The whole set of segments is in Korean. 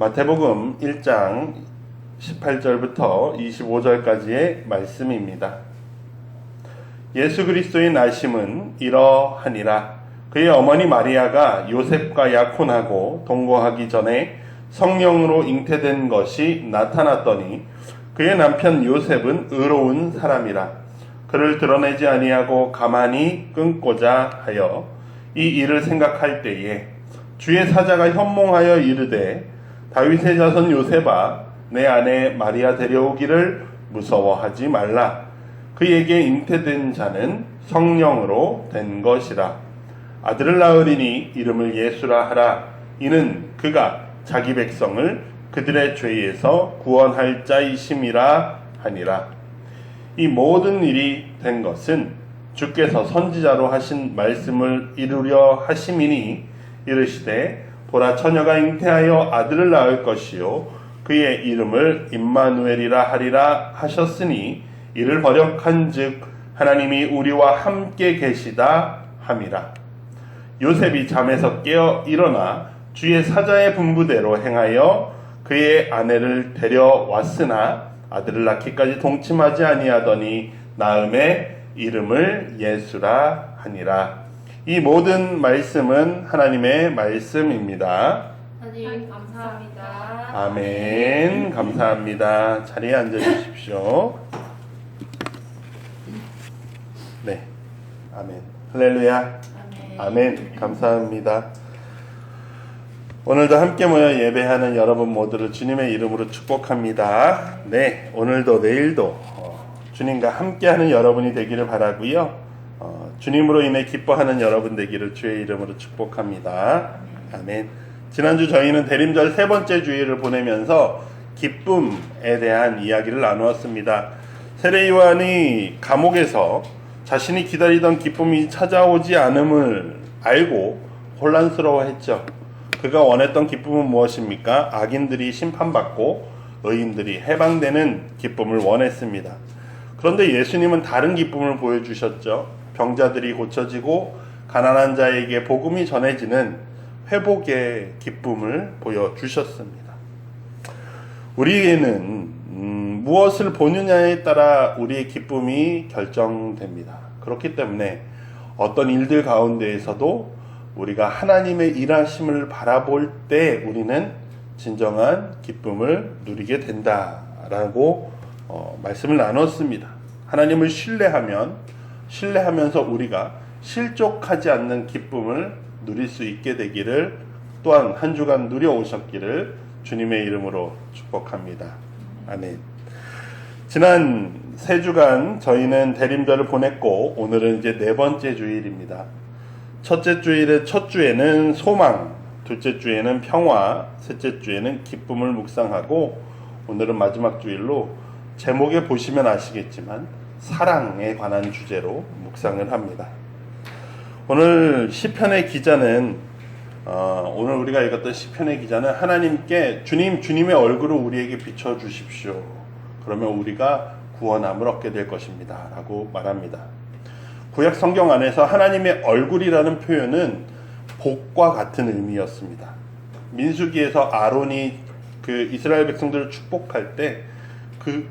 마태복음 1장 18절부터 25절까지의 말씀입니다. 예수 그리스도의 나심은 이러하니라. 그의 어머니 마리아가 요셉과 약혼하고 동거하기 전에 성령으로 잉태된 것이 나타났더니 그의 남편 요셉은 의로운 사람이라. 그를 드러내지 아니하고 가만히 끊고자 하여 이 일을 생각할 때에 주의 사자가 현몽하여 이르되 다윗의 자손 요셉아 내 아내 마리아 데려오기를 무서워하지 말라. 그에게 잉태된 자는 성령으로 된 것이라. 아들을 낳으리니 이름을 예수라 하라. 이는 그가 자기 백성을 그들의 죄에서 구원할 자이심이라 하니라. 이 모든 일이 된 것은 주께서 선지자로 하신 말씀을 이루려 하심이니 이르시되 보라 처녀가 잉태하여 아들을 낳을 것이요 그의 이름을 임마누엘이라 하리라 하셨으니 이를 번역한즉 하나님이 우리와 함께 계시다 함이라. 요셉이 잠에서 깨어 일어나 주의 사자의 분부대로 행하여 그의 아내를 데려왔으나 아들을 낳기까지 동침하지 아니하더니 낳음에 이름을 예수라 하니라. 이 모든 말씀은 하나님의 말씀입니다. 하나님 감사합니다. 아멘. 감사합니다. 자리에 앉아 주십시오. 네. 아멘. 할렐루야. 아멘. 감사합니다. 오늘도 함께 모여 예배하는 여러분 모두를 주님의 이름으로 축복합니다. 네. 오늘도 내일도 주님과 함께하는 여러분이 되기를 바라고요. 주님으로 인해 기뻐하는 여러분 되기를 주의 이름으로 축복합니다. 아멘. 지난주 저희는 대림절 세 번째 주일을 보내면서 기쁨에 대한 이야기를 나누었습니다. 세례 요한이 감옥에서 자신이 기다리던 기쁨이 찾아오지 않음을 알고 혼란스러워했죠. 그가 원했던 기쁨은 무엇입니까? 악인들이 심판받고 의인들이 해방되는 기쁨을 원했습니다. 그런데 예수님은 다른 기쁨을 보여주셨죠. 병자들이 고쳐지고 가난한 자에게 복음이 전해지는 회복의 기쁨을 보여주셨습니다. 우리에게는 무엇을 보느냐에 따라 우리의 기쁨이 결정됩니다. 그렇기 때문에 어떤 일들 가운데에서도 우리가 하나님의 일하심을 바라볼 때 우리는 진정한 기쁨을 누리게 된다라고 말씀을 나눴습니다. 하나님을 신뢰하면서 우리가 실족하지 않는 기쁨을 누릴 수 있게 되기를 또한 한 주간 누려오셨기를 주님의 이름으로 축복합니다. 아멘. 지난 세 주간 저희는 대림절을 보냈고 오늘은 이제 네 번째 주일입니다. 첫째 주일의 첫 주에는 소망, 둘째 주에는 평화, 셋째 주에는 기쁨을 묵상하고 오늘은 마지막 주일로 제목에 보시면 아시겠지만 사랑에 관한 주제로 묵상을 합니다. 오늘 시편의 기자는 오늘 우리가 읽었던 시편의 기자는 하나님께 주님의 얼굴을 우리에게 비춰주십시오. 그러면 우리가 구원함을 얻게 될 것입니다. 라고 말합니다. 구약 성경 안에서 하나님의 얼굴이라는 표현은 복과 같은 의미였습니다. 민수기에서 아론이 그 이스라엘 백성들을 축복할 때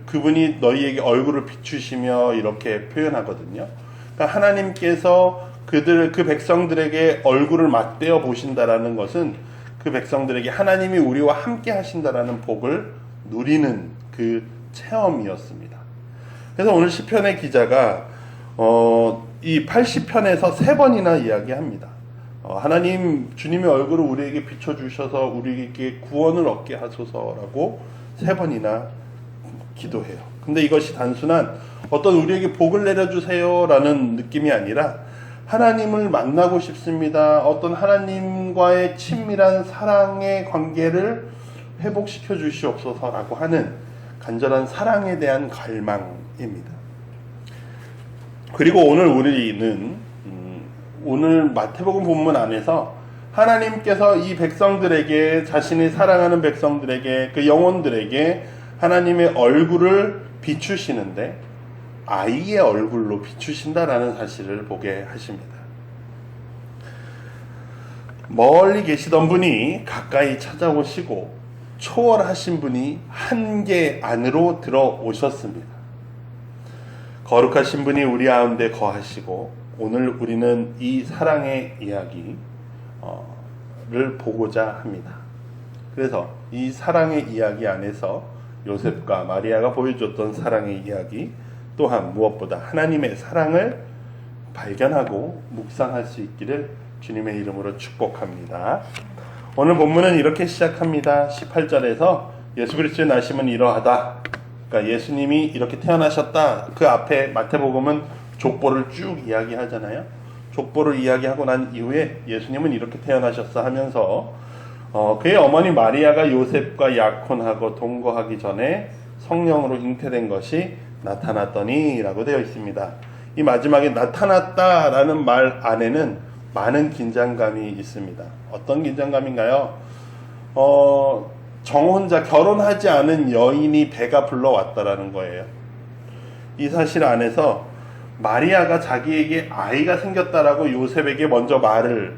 그분이 너희에게 얼굴을 비추시며 이렇게 표현하거든요. 그러니까 하나님께서 그 백성들에게 얼굴을 맞대어 보신다라는 것은 그 백성들에게 하나님이 우리와 함께 하신다라는 복을 누리는 그 체험이었습니다. 그래서 오늘 시편의 기자가 이 80편에서 3번이나 이야기합니다. 하나님 주님의 얼굴을 우리에게 비춰주셔서 우리에게 구원을 얻게 하소서라고 3번이나 기도해요. 근데 이것이 단순한 어떤 우리에게 복을 내려주세요 라는 느낌이 아니라 하나님을 만나고 싶습니다. 어떤 하나님과의 친밀한 사랑의 관계를 회복시켜 주시옵소서라고 하는 간절한 사랑에 대한 갈망입니다. 그리고 오늘 우리는 오늘 마태복음 본문 안에서 하나님께서 이 백성들에게 자신이 사랑하는 백성들에게 그 영혼들에게 하나님의 얼굴을 비추시는데 아이의 얼굴로 비추신다라는 사실을 보게 하십니다. 멀리 계시던 분이 가까이 찾아오시고 초월하신 분이 한계 안으로 들어오셨습니다. 거룩하신 분이 우리 가운데 거하시고 오늘 우리는 이 사랑의 이야기를 보고자 합니다. 그래서 이 사랑의 이야기 안에서 요셉과 마리아가 보여줬던 사랑의 이야기, 또한 무엇보다 하나님의 사랑을 발견하고 묵상할 수 있기를 주님의 이름으로 축복합니다. 오늘 본문은 이렇게 시작합니다. 18절에서 예수 그리스도의 나심은 이러하다. 그러니까 예수님이 이렇게 태어나셨다. 그 앞에 마태복음은 족보를 쭉 이야기하잖아요. 족보를 이야기하고 난 이후에 예수님은 이렇게 태어나셨어 하면서 그의 어머니 마리아가 요셉과 약혼하고 동거하기 전에 성령으로 잉태된 것이 나타났더니 라고 되어 있습니다. 이 마지막에 나타났다라는 말 안에는 많은 긴장감이 있습니다. 어떤 긴장감인가요? 정혼자, 결혼하지 않은 여인이 배가 불러왔다라는 거예요. 이 사실 안에서 마리아가 자기에게 아이가 생겼다라고 요셉에게 먼저 말을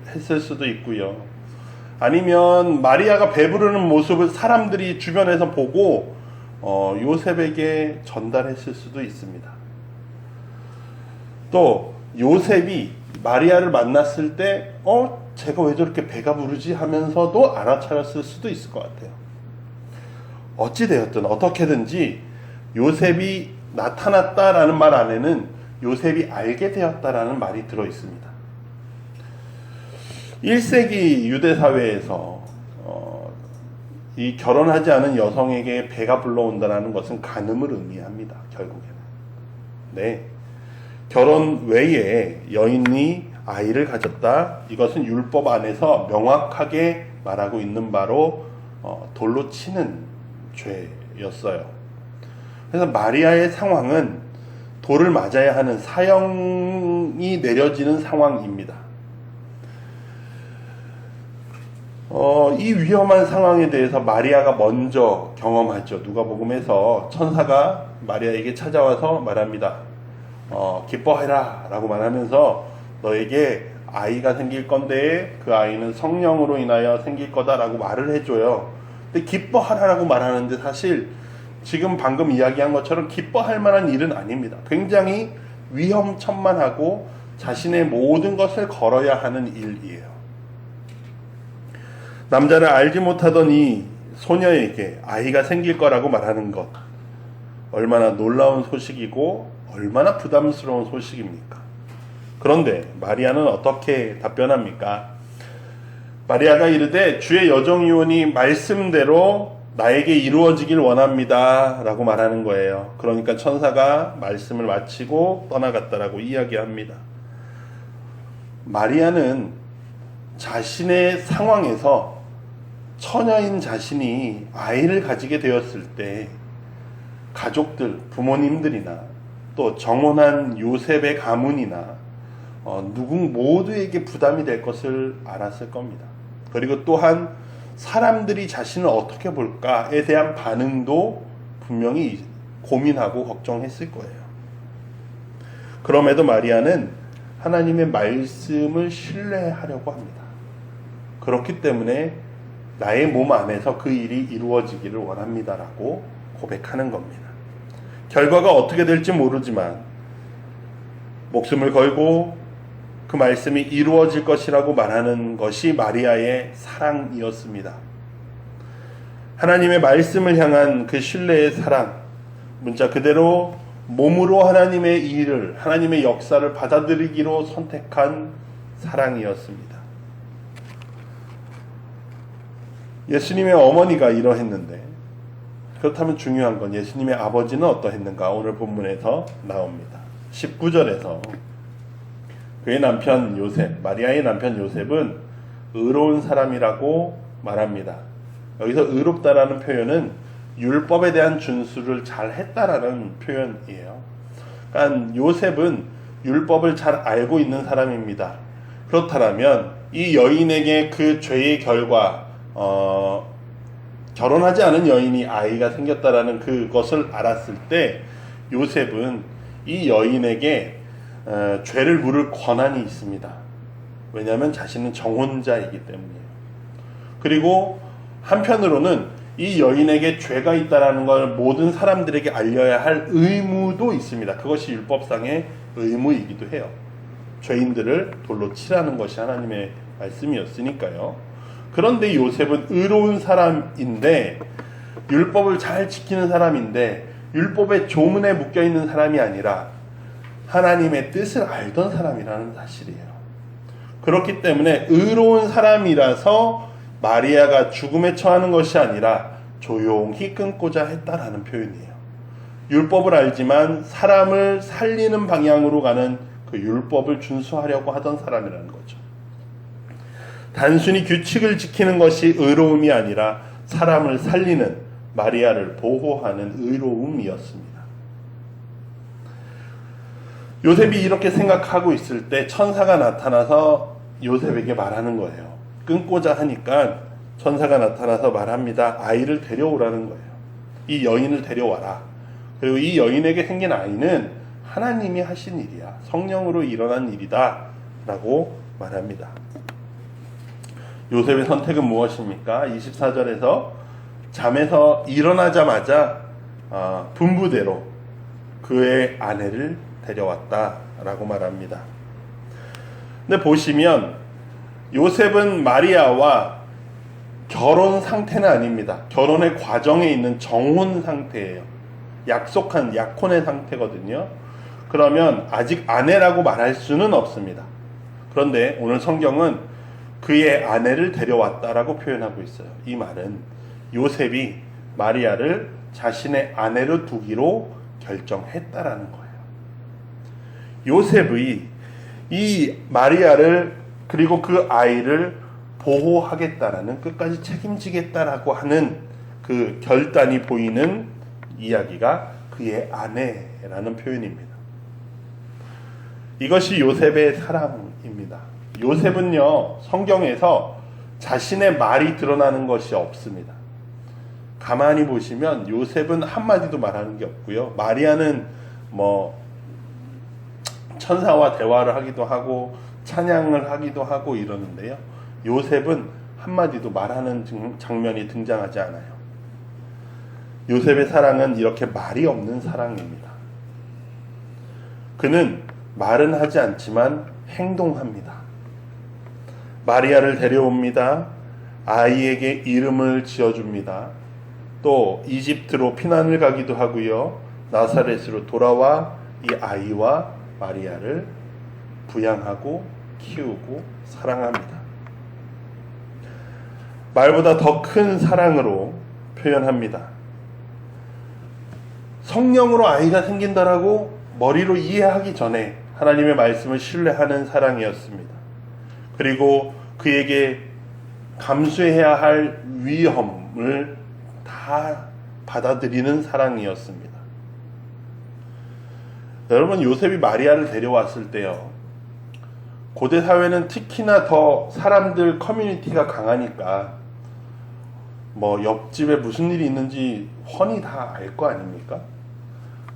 했을 수도 있고요. 아니면 마리아가 배부르는 모습을 사람들이 주변에서 보고 요셉에게 전달했을 수도 있습니다. 또 요셉이 마리아를 만났을 때 제가 왜 저렇게 배가 부르지 하면서도 알아차렸을 수도 있을 것 같아요. 어찌되었든 어떻게든지 요셉이 나타났다라는 말 안에는 요셉이 알게 되었다라는 말이 들어있습니다. 1세기 유대 사회에서 이 결혼하지 않은 여성에게 배가 불러온다는 것은 간음을 의미합니다. 결국에는. 네. 결혼 외에 여인이 아이를 가졌다. 이것은 율법 안에서 명확하게 말하고 있는 바로 돌로 치는 죄였어요. 그래서 마리아의 상황은 돌을 맞아야 하는 사형이 내려지는 상황입니다. 이 위험한 상황에 대해서 마리아가 먼저 경험하죠. 누가복음에서 천사가 마리아에게 찾아와서 말합니다. 기뻐해라 라고 말하면서 너에게 아이가 생길 건데 그 아이는 성령으로 인하여 생길 거다 라고 말을 해줘요. 근데 기뻐하라 라고 말하는데 사실 지금 방금 이야기한 것처럼 기뻐할 만한 일은 아닙니다. 굉장히 위험천만하고 자신의 모든 것을 걸어야 하는 일이에요. 남자를 알지 못하던 이 소녀에게 아이가 생길 거라고 말하는 것, 얼마나 놀라운 소식이고 얼마나 부담스러운 소식입니까? 그런데 마리아는 어떻게 답변합니까? 마리아가 이르되 주의 여정이오니 말씀대로 나에게 이루어지길 원합니다 라고 말하는 거예요. 그러니까 천사가 말씀을 마치고 떠나갔다라고 이야기합니다. 마리아는 자신의 상황에서 처녀인 자신이 아이를 가지게 되었을 때 가족들, 부모님들이나 또 정혼한 요셉의 가문이나 누구 모두에게 부담이 될 것을 알았을 겁니다. 그리고 또한 사람들이 자신을 어떻게 볼까에 대한 반응도 분명히 고민하고 걱정했을 거예요. 그럼에도 마리아는 하나님의 말씀을 신뢰하려고 합니다. 그렇기 때문에 나의 몸 안에서 그 일이 이루어지기를 원합니다라고 고백하는 겁니다. 결과가 어떻게 될지 모르지만 목숨을 걸고 그 말씀이 이루어질 것이라고 말하는 것이 마리아의 사랑이었습니다. 하나님의 말씀을 향한 그 신뢰의 사랑, 문자 그대로 몸으로 하나님의 일을, 하나님의 역사를 받아들이기로 선택한 사랑이었습니다. 예수님의 어머니가 이러했는데, 그렇다면 중요한 건 예수님의 아버지는 어떠했는가? 오늘 본문에서 나옵니다. 19절에서 그의 남편 요셉, 마리아의 남편 요셉은 의로운 사람이라고 말합니다. 여기서 의롭다라는 표현은 율법에 대한 준수를 잘 했다라는 표현이에요. 그러니까 요셉은 율법을 잘 알고 있는 사람입니다. 그렇다면 이 여인에게 그 죄의 결과, 결혼하지 않은 여인이 아이가 생겼다라는 그것을 알았을 때 요셉은 이 여인에게 죄를 물을 권한이 있습니다. 왜냐하면 자신은 정혼자이기 때문이에요. 그리고 한편으로는 이 여인에게 죄가 있다라는 걸 모든 사람들에게 알려야 할 의무도 있습니다. 그것이 율법상의 의무이기도 해요. 죄인들을 돌로 치라는 것이 하나님의 말씀이었으니까요. 그런데 요셉은 의로운 사람인데, 율법을 잘 지키는 사람인데, 율법의 조문에 묶여 있는 사람이 아니라 하나님의 뜻을 알던 사람이라는 사실이에요. 그렇기 때문에 의로운 사람이라서 마리아가 죽음에 처하는 것이 아니라 조용히 끊고자 했다라는 표현이에요. 율법을 알지만 사람을 살리는 방향으로 가는 그 율법을 준수하려고 하던 사람이라는 거죠. 단순히 규칙을 지키는 것이 의로움이 아니라 사람을 살리는, 마리아를 보호하는 의로움이었습니다. 요셉이 이렇게 생각하고 있을 때 천사가 나타나서 요셉에게 말하는 거예요. 끊고자 하니까 천사가 나타나서 말합니다. 아이를 데려오라는 거예요. 이 여인을 데려와라. 그리고 이 여인에게 생긴 아이는 하나님이 하신 일이야. 성령으로 일어난 일이다 라고 말합니다. 요셉의 선택은 무엇입니까? 24절에서 잠에서 일어나자마자 분부대로 그의 아내를 데려왔다라고 말합니다. 근데 보시면 요셉은 마리아와 결혼 상태는 아닙니다. 결혼의 과정에 있는 정혼 상태예요. 약속한 약혼의 상태거든요. 그러면 아직 아내라고 말할 수는 없습니다. 그런데 오늘 성경은 그의 아내를 데려왔다라고 표현하고 있어요. 이 말은 요셉이 마리아를 자신의 아내로 두기로 결정했다라는 거예요. 요셉의 이 마리아를 그리고 그 아이를 보호하겠다라는, 끝까지 책임지겠다라고 하는 그 결단이 보이는 이야기가 그의 아내라는 표현입니다. 이것이 요셉의 사랑입니다. 요셉은요, 성경에서 자신의 말이 드러나는 것이 없습니다. 가만히 보시면 요셉은 한마디도 말하는 게 없고요. 마리아는 천사와 대화를 하기도 하고 찬양을 하기도 하고 이러는데요. 요셉은 한마디도 말하는 장면이 등장하지 않아요. 요셉의 사랑은 이렇게 말이 없는 사랑입니다. 그는 말은 하지 않지만 행동합니다. 마리아를 데려옵니다. 아이에게 이름을 지어줍니다. 또 이집트로 피난을 가기도 하고요. 나사렛으로 돌아와 이 아이와 마리아를 부양하고 키우고 사랑합니다. 말보다 더 큰 사랑으로 표현합니다. 성령으로 아이가 생긴다라고 머리로 이해하기 전에 하나님의 말씀을 신뢰하는 사랑이었습니다. 그리고 그에게 감수해야 할 위험을 다 받아들이는 사랑이었습니다. 여러분, 요셉이 마리아를 데려왔을 때요, 고대 사회는 특히나 더 사람들 커뮤니티가 강하니까 옆집에 무슨 일이 있는지 훤히 다 알 거 아닙니까?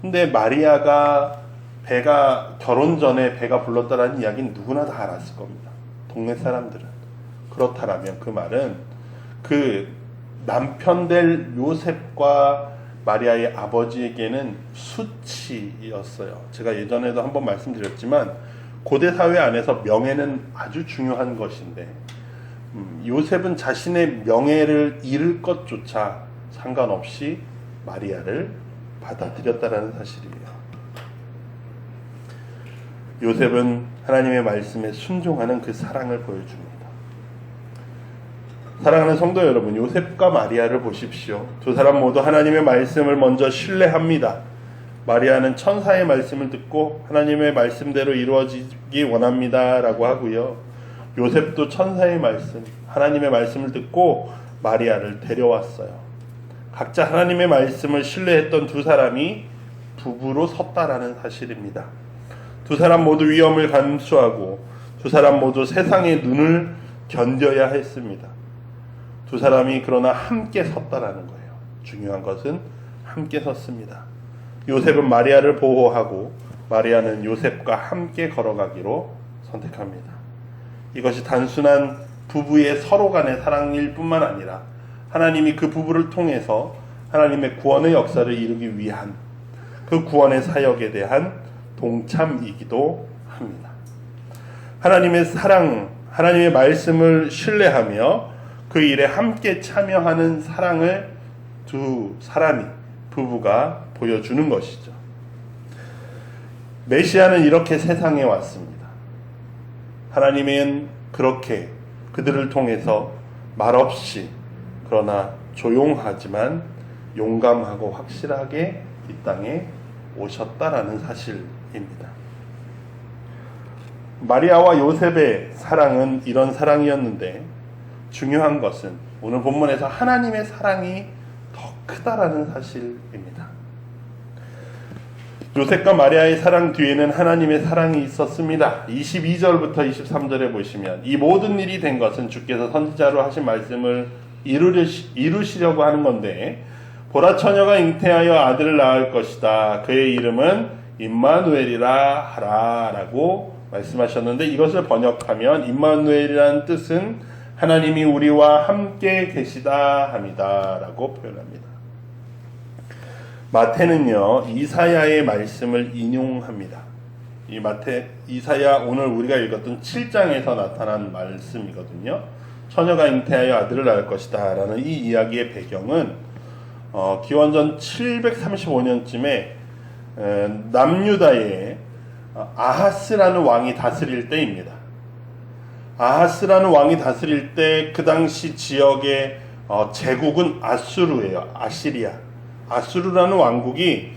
근데 마리아가 결혼 전에 배가 불렀다라는 이야기는 누구나 다 알았을 겁니다. 동네 사람들은. 그렇다라면 그 말은 그 남편 될 요셉과 마리아의 아버지에게는 수치였어요. 제가 예전에도 한번 말씀드렸지만 고대 사회 안에서 명예는 아주 중요한 것인데 요셉은 자신의 명예를 잃을 것조차 상관없이 마리아를 받아들였다라는 사실이에요. 요셉은 하나님의 말씀에 순종하는 그 사랑을 보여줍니다. 사랑하는 성도 여러분, 요셉과 마리아를 보십시오. 두 사람 모두 하나님의 말씀을 먼저 신뢰합니다. 마리아는 천사의 말씀을 듣고 하나님의 말씀대로 이루어지기 원합니다 라고 하고요. 요셉도 천사의 말씀, 하나님의 말씀을 듣고 마리아를 데려왔어요. 각자 하나님의 말씀을 신뢰했던 두 사람이 부부로 섰다라는 사실입니다. 두 사람 모두 위험을 감수하고 두 사람 모두 세상의 눈을 견뎌야 했습니다. 두 사람이 그러나 함께 섰다라는 거예요. 중요한 것은 함께 섰습니다. 요셉은 마리아를 보호하고 마리아는 요셉과 함께 걸어가기로 선택합니다. 이것이 단순한 부부의 서로 간의 사랑일 뿐만 아니라 하나님이 그 부부를 통해서 하나님의 구원의 역사를 이루기 위한 그 구원의 사역에 대한 동참이기도 합니다. 하나님의 사랑, 하나님의 말씀을 신뢰하며 그 일에 함께 참여하는 사랑을 두 사람이, 부부가 보여주는 것이죠. 메시아는 이렇게 세상에 왔습니다. 하나님은 그렇게 그들을 통해서 말없이, 그러나 조용하지만 용감하고 확실하게 이 땅에 오셨다라는 사실입니다. 마리아와 요셉의 사랑은 이런 사랑이었는데, 중요한 것은 오늘 본문에서 하나님의 사랑이 더 크다라는 사실입니다. 요셉과 마리아의 사랑 뒤에는 하나님의 사랑이 있었습니다. 22절부터 23절에 보시면 이 모든 일이 된 것은 주께서 선지자로 하신 말씀을 이루시려고 하는 건데, 보라 처녀가 잉태하여 아들을 낳을 것이다. 그의 이름은 임마누엘이라 하라 라고 말씀하셨는데, 이것을 번역하면 임마누엘이라는 뜻은 하나님이 우리와 함께 계시다 합니다 라고 표현합니다. 마태는요, 이사야의 말씀을 인용합니다. 이사야 오늘 우리가 읽었던 7장에서 나타난 말씀이거든요. 처녀가 잉태하여 아들을 낳을 것이다 라는 이 이야기의 배경은 기원전 735년쯤에 남유다의 아하스라는 왕이 다스릴 때입니다. 아하스라는 왕이 다스릴 때 그 당시 지역의 제국은 아수르예요. 아수르라는 왕국이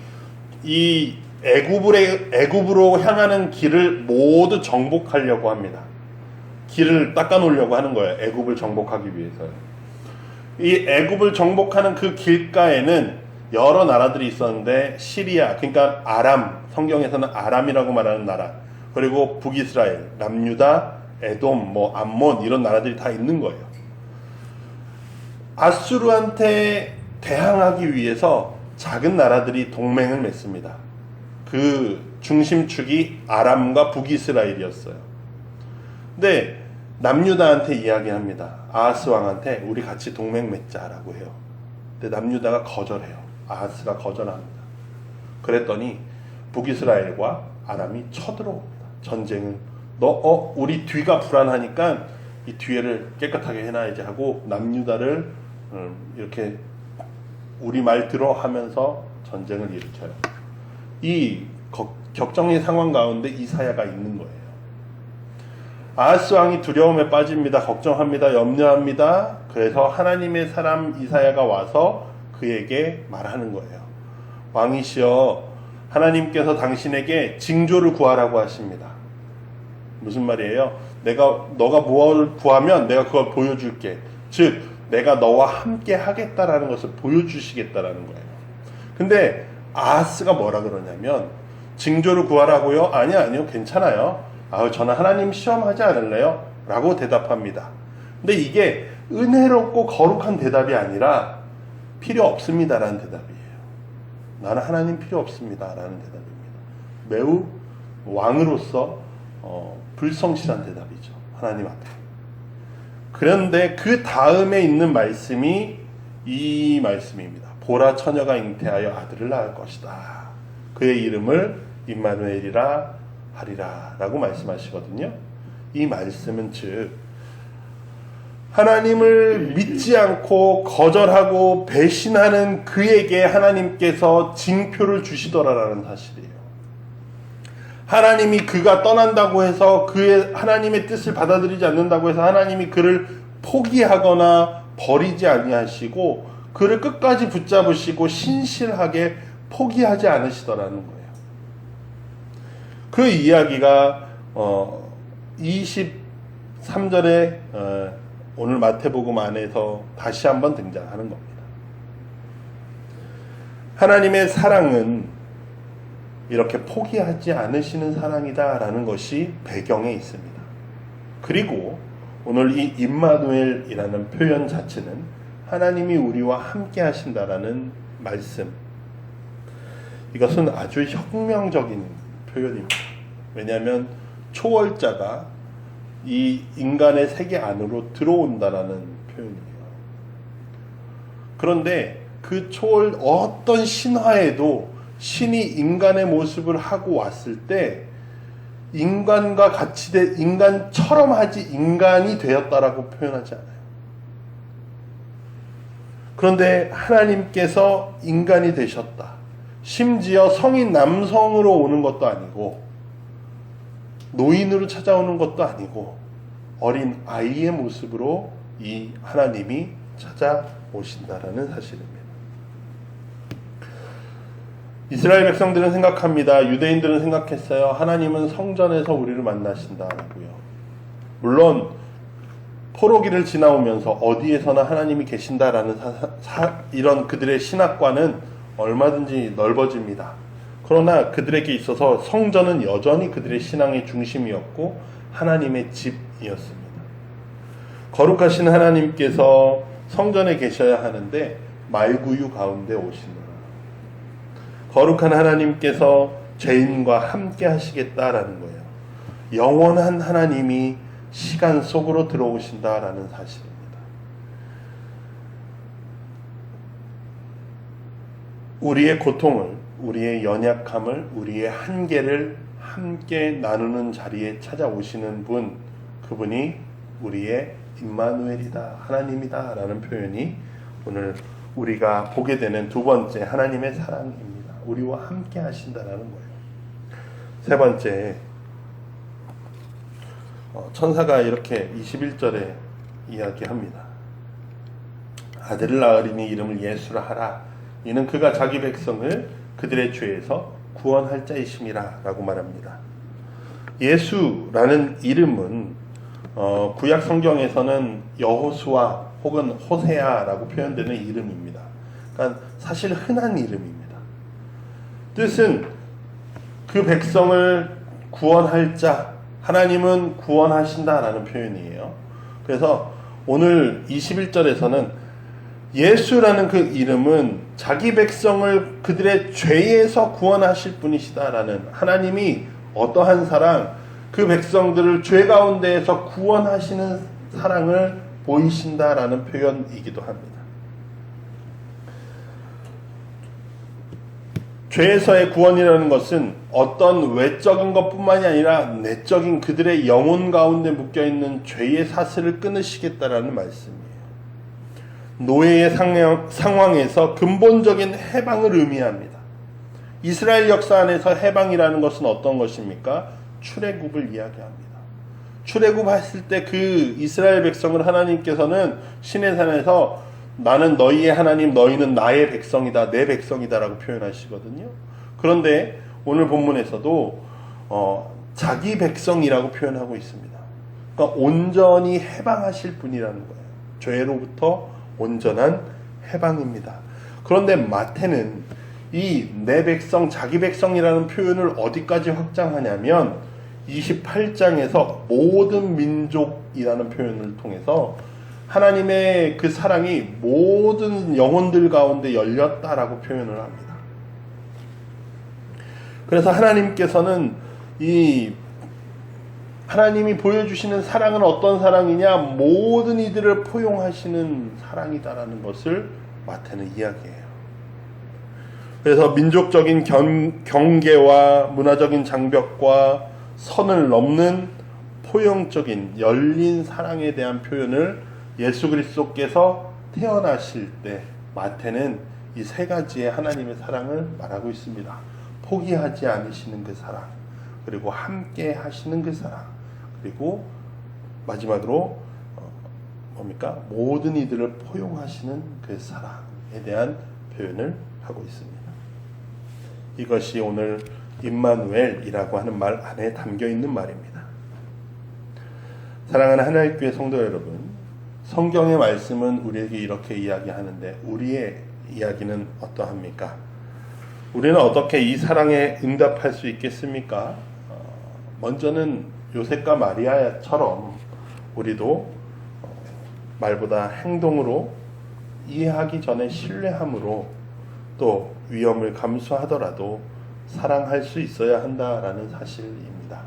이 애굽으로 향하는 길을 모두 정복하려고 합니다. 길을 닦아놓으려고 하는 거예요. 애굽을 정복하기 위해서요. 이 애굽을 정복하는 그 길가에는 여러 나라들이 있었는데, 시리아, 그러니까 아람, 성경에서는 아람이라고 말하는 나라, 그리고 북이스라엘, 남유다, 에돔, 암몬 이런 나라들이 다 있는 거예요. 아수르한테 대항하기 위해서 작은 나라들이 동맹을 맺습니다. 그 중심축이 아람과 북이스라엘이었어요. 근데 남유다한테 이야기합니다. 아하스 왕한테 우리 같이 동맹 맺자라고 해요. 근데 남유다가 거절해요. 아하스가 거절합니다. 그랬더니 북이스라엘과 아람이 쳐들어옵니다. 전쟁을. 우리 뒤가 불안하니까 이 뒤에를 깨끗하게 해놔야지 하고 남유다를 이렇게 우리 말 들어 하면서 전쟁을 일으켜요. 이 격정의 상황 가운데 이사야가 있는 거예요. 아하스 왕이 두려움에 빠집니다. 걱정합니다. 염려합니다. 그래서 하나님의 사람 이사야가 와서 그에게 말하는 거예요. 왕이시여, 하나님께서 당신에게 징조를 구하라고 하십니다. 무슨 말이에요? 너가 무엇을 구하면 내가 그걸 보여줄게. 즉, 내가 너와 함께 하겠다라는 것을 보여주시겠다라는 거예요. 근데 아하스가 뭐라 그러냐면, 징조를 구하라고요? 아니요, 괜찮아요. 저는 하나님 시험하지 않을래요? 라고 대답합니다. 근데 이게 은혜롭고 거룩한 대답이 아니라 필요 없습니다라는 대답이에요. 나는 하나님 필요 없습니다라는 대답입니다. 매우 왕으로서 불성실한 대답이죠. 하나님 앞에. 그런데 그 다음에 있는 말씀이 이 말씀입니다. 보라 처녀가 잉태하여 아들을 낳을 것이다. 그의 이름을 임마누엘이라 하리라 라고 말씀하시거든요. 이 말씀은 즉 하나님을 믿지 않고 거절하고 배신하는 그에게 하나님께서 징표를 주시더라라는 사실이에요. 하나님이 그가 떠난다고 해서 그의 하나님의 뜻을 받아들이지 않는다고 해서 하나님이 그를 포기하거나 버리지 아니하시고 그를 끝까지 붙잡으시고 신실하게 포기하지 않으시더라는 거예요. 그 이야기가 23절에 오늘 마태복음 안에서 다시 한번 등장하는 겁니다. 하나님의 사랑은 이렇게 포기하지 않으시는 사랑이다라는 것이 배경에 있습니다. 그리고 오늘 이 임마누엘이라는 표현 자체는 하나님이 우리와 함께 하신다라는 말씀. 이것은 아주 혁명적인 표현입니다. 왜냐하면 초월자가 이 인간의 세계 안으로 들어온다라는 표현이에요. 그런데 그 초월 어떤 신화에도 신이 인간의 모습을 하고 왔을 때 인간과 같이 인간처럼 하지 인간이 되었다라고 표현하지 않아요. 그런데 하나님께서 인간이 되셨다. 심지어 성인 남성으로 오는 것도 아니고 노인으로 찾아오는 것도 아니고 어린 아이의 모습으로 이 하나님이 찾아오신다라는 사실입니다. 이스라엘 백성들은 생각합니다. 유대인들은 생각했어요. 하나님은 성전에서 우리를 만나신다라고요. 물론 포로기를 지나오면서 어디에서나 하나님이 계신다라는 이런 그들의 신학관은 얼마든지 넓어집니다. 그러나 그들에게 있어서 성전은 여전히 그들의 신앙의 중심이었고 하나님의 집이었습니다. 거룩하신 하나님께서 성전에 계셔야 하는데 말구유 가운데 오시노라. 거룩한 하나님께서 죄인과 함께 하시겠다라는 거예요. 영원한 하나님이 시간 속으로 들어오신다라는 사실입니다. 우리의 고통을, 우리의 연약함을, 우리의 한계를 함께 나누는 자리에 찾아오시는 분, 그분이 우리의 임마누엘이다, 하나님이다 라는 표현이 오늘 우리가 보게 되는 두 번째 하나님의 사랑입니다. 우리와 함께 하신다라는 거예요. 세 번째, 천사가 이렇게 21절에 이야기합니다. 아들을 낳으리니 이름을 예수라 하라. 이는 그가 자기 백성을 그들의 죄에서 구원할 자이심이라 라고 말합니다. 예수라는 이름은 구약 성경에서는 여호수아 혹은 호세아라고 표현되는 이름입니다. 그러니까 사실 흔한 이름입니다. 뜻은 그 백성을 구원할 자, 하나님은 구원하신다라는 표현이에요. 그래서 오늘 21절에서는 예수라는 그 이름은 자기 백성을 그들의 죄에서 구원하실 분이시다라는, 하나님이 어떠한 사랑, 그 백성들을 죄 가운데에서 구원하시는 사랑을 보이신다라는 표현이기도 합니다. 죄에서의 구원이라는 것은 어떤 외적인 것뿐만이 아니라 내적인 그들의 영혼 가운데 묶여있는 죄의 사슬을 끊으시겠다라는 말씀이에요. 노예의 상황에서 근본적인 해방을 의미합니다. 이스라엘 역사 안에서 해방이라는 것은 어떤 것입니까? 출애굽을 이야기합니다. 출애굽했을 때 그 이스라엘 백성을 하나님께서는 시내산에서 나는 너희의 하나님, 너희는 나의 백성이다, 내 백성이다 라고 표현하시거든요. 그런데 오늘 본문에서도 자기 백성이라고 표현하고 있습니다. 그러니까 온전히 해방하실 분이라는 거예요. 죄로부터 온전한 해방입니다. 그런데 마태는 이 내 백성, 자기 백성이라는 표현을 어디까지 확장하냐면 28장에서 모든 민족이라는 표현을 통해서 하나님의 그 사랑이 모든 영혼들 가운데 열렸다라고 표현을 합니다. 그래서 하나님께서는 이 하나님이 보여주시는 사랑은 어떤 사랑이냐? 모든 이들을 포용하시는 사랑이다라는 것을 마태는 이야기해요. 그래서 민족적인 경계와 문화적인 장벽과 선을 넘는 포용적인 열린 사랑에 대한 표현을 예수 그리스도께서 태어나실 때 마태는 이 세 가지의 하나님의 사랑을 말하고 있습니다. 포기하지 않으시는 그 사랑, 그리고 함께 하시는 그 사랑, 그리고 마지막으로 뭡니까? 모든 이들을 포용하시는 그 사랑에 대한 표현을 하고 있습니다. 이것이 오늘 임마누엘이라고 하는 말 안에 담겨 있는 말입니다. 사랑하는 하나님교회 성도 여러분, 성경의 말씀은 우리에게 이렇게 이야기하는데 우리의 이야기는 어떠합니까? 우리는 어떻게 이 사랑에 응답할 수 있겠습니까? 먼저는 요셉과 마리아처럼 우리도 말보다 행동으로, 이해하기 전에 신뢰함으로, 또 위험을 감수하더라도 사랑할 수 있어야 한다라는 사실입니다.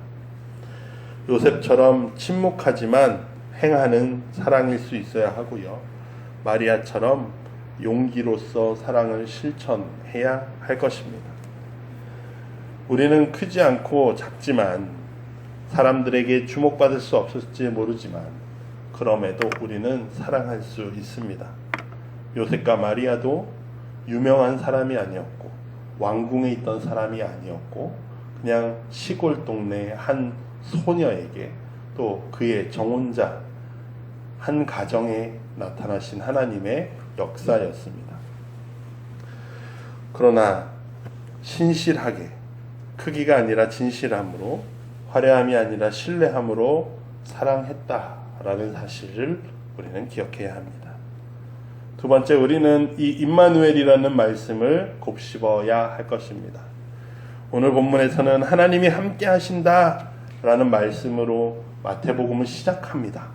요셉처럼 침묵하지만 행하는 사랑일 수 있어야 하고요. 마리아처럼 용기로서 사랑을 실천해야 할 것입니다. 우리는 크지 않고 작지만 사람들에게 주목받을 수 없을지 모르지만 그럼에도 우리는 사랑할 수 있습니다. 요셉과 마리아도 유명한 사람이 아니었고 왕궁에 있던 사람이 아니었고 그냥 시골 동네 한 소녀에게 또 그의 정혼자 한 가정에 나타나신 하나님의 역사였습니다. 그러나 신실하게 크기가 아니라 진실함으로 화려함이 아니라 신뢰함으로 사랑했다라는 사실을 우리는 기억해야 합니다. 두 번째, 우리는 이 임마누엘이라는 말씀을 곱씹어야 할 것입니다. 오늘 본문에서는 하나님이 함께 하신다라는 말씀으로 마태복음을 시작합니다.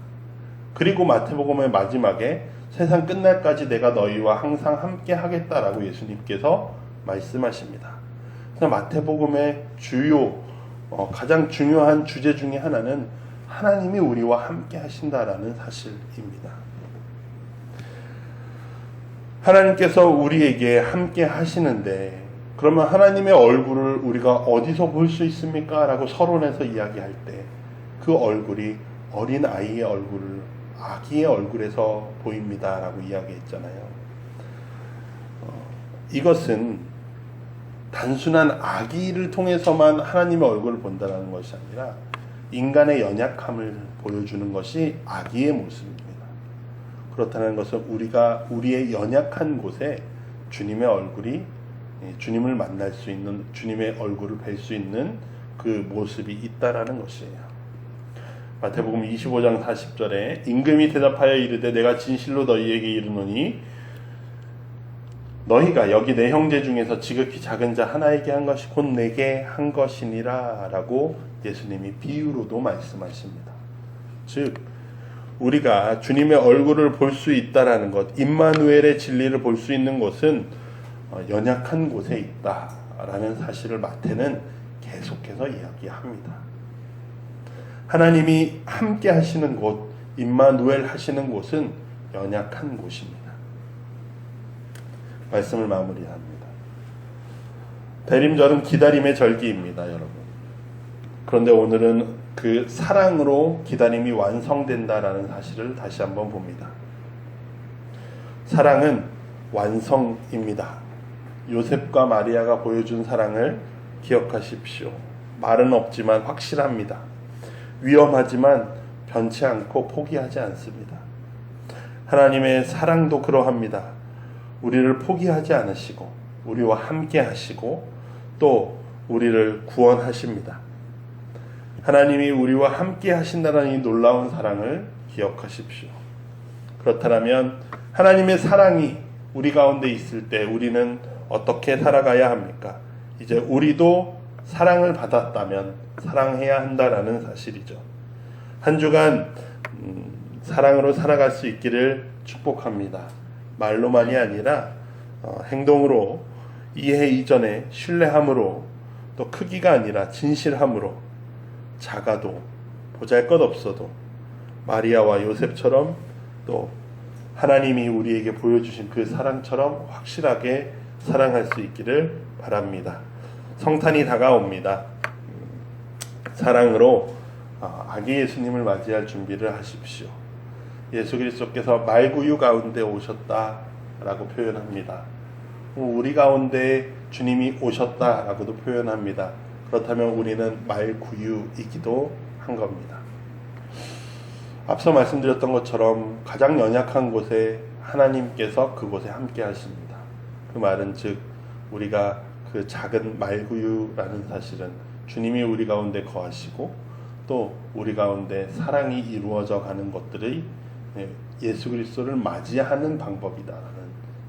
그리고 마태복음의 마지막에 세상 끝날까지 내가 너희와 항상 함께 하겠다라고 예수님께서 말씀하십니다. 그래서 마태복음의 가장 중요한 주제 중에 하나는 하나님이 우리와 함께 하신다라는 사실입니다. 하나님께서 우리에게 함께 하시는데 그러면 하나님의 얼굴을 우리가 어디서 볼 수 있습니까? 라고 서론에서 이야기할 때 그 얼굴이 어린 아이의 얼굴을 아기의 얼굴에서 보입니다 라고 이야기했잖아요. 이것은 단순한 아기를 통해서만 하나님의 얼굴을 본다는 것이 아니라 인간의 연약함을 보여주는 것이 아기의 모습입니다. 그렇다는 것은 우리가 우리의 연약한 곳에 주님의 얼굴이 주님을 만날 수 있는 주님의 얼굴을 뵐 수 있는 그 모습이 있다라는 것이에요. 마태복음 25장 40절에 임금이 대답하여 이르되 내가 진실로 너희에게 이르노니 너희가 여기 내 형제 중에서 지극히 작은 자 하나에게 한 것이 곧 내게 한 것이니라 라고 예수님이 비유로도 말씀하십니다. 즉 우리가 주님의 얼굴을 볼 수 있다라는 것, 임마누엘의 진리를 볼 수 있는 곳은 연약한 곳에 있다라는 사실을 마태는 계속해서 이야기합니다. 하나님이 함께 하시는 곳, 임마누엘 하시는 곳은 연약한 곳입니다. 말씀을 마무리합니다. 대림절은 기다림의 절기입니다, 여러분. 그런데 오늘은 그 사랑으로 기다림이 완성된다라는 사실을 다시 한번 봅니다. 사랑은 완성입니다. 요셉과 마리아가 보여준 사랑을 기억하십시오. 말은 없지만 확실합니다. 위험하지만 변치 않고 포기하지 않습니다. 하나님의 사랑도 그러합니다. 우리를 포기하지 않으시고 우리와 함께 하시고 또 우리를 구원하십니다. 하나님이 우리와 함께 하신다는 이 놀라운 사랑을 기억하십시오. 그렇다면 하나님의 사랑이 우리 가운데 있을 때 우리는 어떻게 살아가야 합니까? 이제 우리도 사랑을 받았다면 사랑해야 한다라는 사실이죠. 한 주간 사랑으로 살아갈 수 있기를 축복합니다. 말로만이 아니라 행동으로 이해 이전에 신뢰함으로 또 크기가 아니라 진실함으로 작아도 보잘것없어도 마리아와 요셉처럼 또 하나님이 우리에게 보여주신 그 사랑처럼 확실하게 사랑할 수 있기를 바랍니다. 성탄이 다가옵니다. 사랑으로 아기 예수님을 맞이할 준비를 하십시오. 예수 그리스도께서 말구유 가운데 오셨다라고 표현합니다. 우리 가운데 주님이 오셨다라고도 표현합니다. 그렇다면 우리는 말구유이기도 한 겁니다. 앞서 말씀드렸던 것처럼 가장 연약한 곳에 하나님께서 그곳에 함께 하십니다. 그 말은 즉 우리가 그 작은 말구유라는 사실은 주님이 우리 가운데 거하시고 또 우리 가운데 사랑이 이루어져 가는 것들의 예수 그리스도를 맞이하는 방법이다라는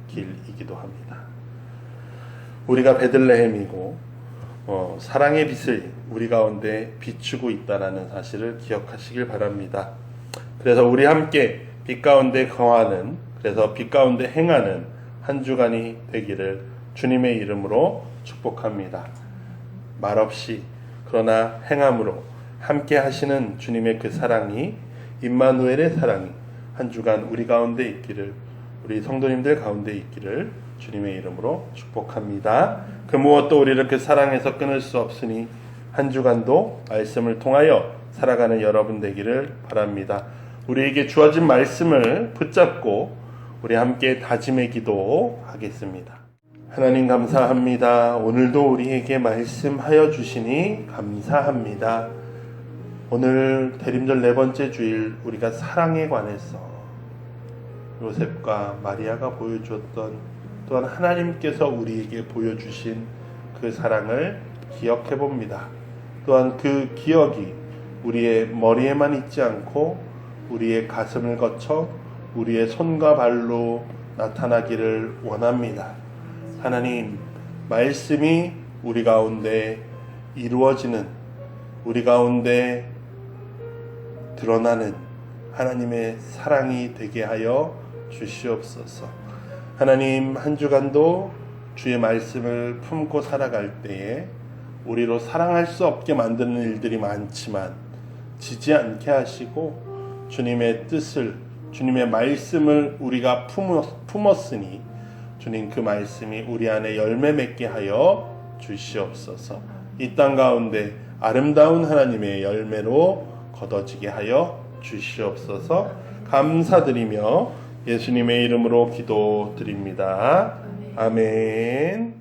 길이기도 합니다. 우리가 베들레헴이고 사랑의 빛을 우리 가운데 비추고 있다라는 사실을 기억하시길 바랍니다. 그래서 우리 함께 빛 가운데 거하는, 그래서 빛 가운데 행하는 한 주간이 되기를 주님의 이름으로 축복합니다. 말없이 그러나 행함으로 함께 하시는 주님의 그 사랑이, 임마누엘의 사랑이 한 주간 우리 가운데 있기를 우리 성도님들 가운데 있기를 주님의 이름으로 축복합니다. 그 무엇도 우리를 그 사랑에서 끊을 수 없으니 한 주간도 말씀을 통하여 살아가는 여러분 되기를 바랍니다. 우리에게 주어진 말씀을 붙잡고 우리 함께 다짐의 기도 하겠습니다. 하나님 감사합니다. 오늘도 우리에게 말씀하여 주시니 감사합니다. 오늘 대림절 네 번째 주일 우리가 사랑에 관해서 요셉과 마리아가 보여주었던 또한 하나님께서 우리에게 보여주신 그 사랑을 기억해 봅니다. 또한 그 기억이 우리의 머리에만 있지 않고 우리의 가슴을 거쳐 우리의 손과 발로 나타나기를 원합니다. 하나님, 말씀이 우리 가운데 이루어지는, 우리 가운데 드러나는 하나님의 사랑이 되게 하여 주시옵소서. 하나님, 한 주간도 주의 말씀을 품고 살아갈 때에 우리로 사랑할 수 없게 만드는 일들이 많지만 지지 않게 하시고 주님의 뜻을, 주님의 말씀을 우리가 품었으니 주님 그 말씀이 우리 안에 열매 맺게 하여 주시옵소서. 이 땅 가운데 아름다운 하나님의 열매로 거둬지게 하여 주시옵소서. 감사드리며 예수님의 이름으로 기도드립니다. 아멘.